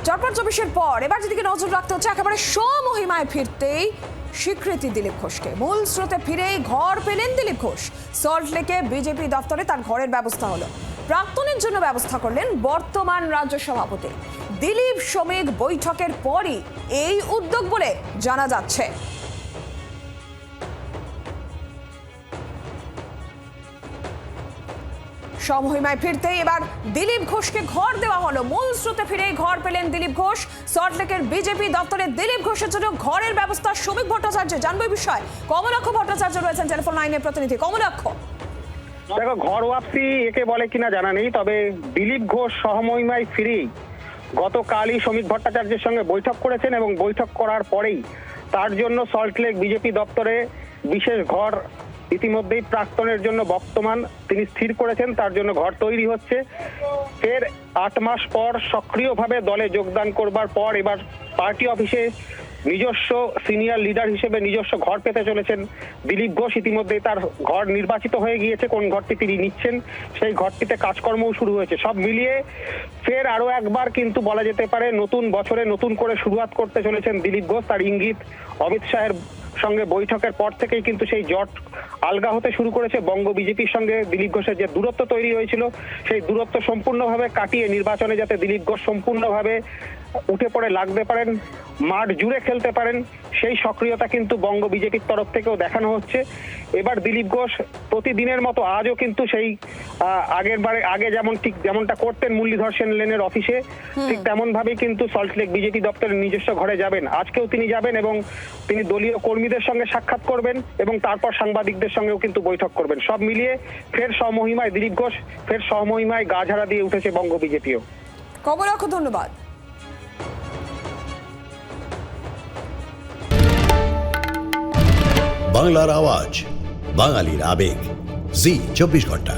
চটপট 24-এর পর এবার যেদিকে নজর রাখতে হচ্ছে একেবারে স্বমহিমায় ফিরতেই স্বীকৃতি দিলীপ ঘোষকে। মূল স্রোতে ফিরেই ঘর পেলেন দিলীপ ঘোষ। সল্টলেকে বিজেপি দপ্তরে তার ঘরের ব্যবস্থা হলো। প্রাক্তনের জন্য ব্যবস্থা করলেন বর্তমান রাজ্য সভাপতি। দিলীপ শ্রমিক বৈঠকের পরই এই উদ্যোগ বলে জানা যাচ্ছে। সমহিমায় ফিরতেই এবার দিলীপ ঘোষকে ঘর দেওয়া হলো। মূল স্রোতে ফিরেই ঘর পেলেন দিলীপ ঘোষ। সল্টলেকের বিজেপি দপ্তরে দিলীপ ঘোষের জন্য ঘরের ব্যবস্থা শ্রমিক ভট্টাচার্য। জানবো বিষয়, কমলাক্ষ ভট্টাচার্য রয়েছেন টেলিফোন লাইনের প্রতিনিধি। কমলাক্ষ, দেখো, ঘর ওয়াপসি একে বলে কিনা জানা নেই, তবে দিলীপ ঘোষ সহমহিমায় ফিরেই গতকালই শ্রমিক ভট্টাচার্যের সঙ্গে বৈঠক করেছেন এবং বৈঠক করার পরেই তার জন্য সল্টলেক বিজেপি দপ্তরে বিশেষ ঘর ইতিমধ্যেই প্রাক্তনের জন্য বর্তমান তিনি স্থির করেছেন, তার জন্য ঘর তৈরি হচ্ছে। ফের 8 মাস পর সক্রিয়ভাবে দলে যোগদান করবার পর এবার পার্টি অফিসে নিজস্ব সিনিয়র লিডার হিসেবে নিজস্ব ঘর পেতে চলেছেন দিলীপ ঘোষ। ইতিমধ্যেই তার ঘর নির্বাচিত হয়ে গিয়েছে, কোন ঘরটি তিনি নিচ্ছেন সেই ঘরটিতে কাজকর্মও শুরু হয়েছে। সব মিলিয়ে ফের আরো একবার কিন্তু বলা যেতে পারে নতুন বছরে নতুন করে শুরুয়াত করতে চলেছেন দিলীপ ঘোষ। তার ইঙ্গিত অমিত শাহের সঙ্গে বৈঠকের পর থেকেই কিন্তু সেই জট আলগা হতে শুরু করেছে। বঙ্গ বিজেপির সঙ্গে দিলীপ ঘোষের যে দূরত্ব তৈরি হয়েছিল সেই দূরত্ব সম্পূর্ণভাবে কাটিয়ে নির্বাচনে যাতে দিলীপ ঘোষ সম্পূর্ণভাবে উঠে পড়ে লাগতে পারেন, মাঠ জুড়ে খেলতে পারেন, সেই সক্রিয়তা কিন্তু বঙ্গ বিজেপির তরফ থেকেও দেখানো হচ্ছে। এবার দিলীপ ঘোষ প্রতিদিনের মতো আজও কিন্তু সেই আগে যেমনটা করতেন মুরলীধর সেন লেনের অফিসে, ঠিক তেমন ভাবেই কিন্তু সল্টলেক বিজেপি দপ্তরের নিজস্ব ঘরে যাবেন। আজকেও তিনি যাবেন এবং তিনি দলীয় কর্মীদের সঙ্গে সাক্ষাৎ করবেন এবং তারপর সাংবাদিকদের সঙ্গেও কিন্তু বৈঠক করবেন। সব মিলিয়ে ফের স্বমহিমায় দিলীপ ঘোষ, ফের স্বমহিমায় গা ঝাড়া দিয়ে উঠেছে বঙ্গ বিজেপিও। কমলাক্ষ, ধন্যবাদ। বাংলার আওয়াজ, বাঙালির আবেগ, জি 24 ঘন্টা।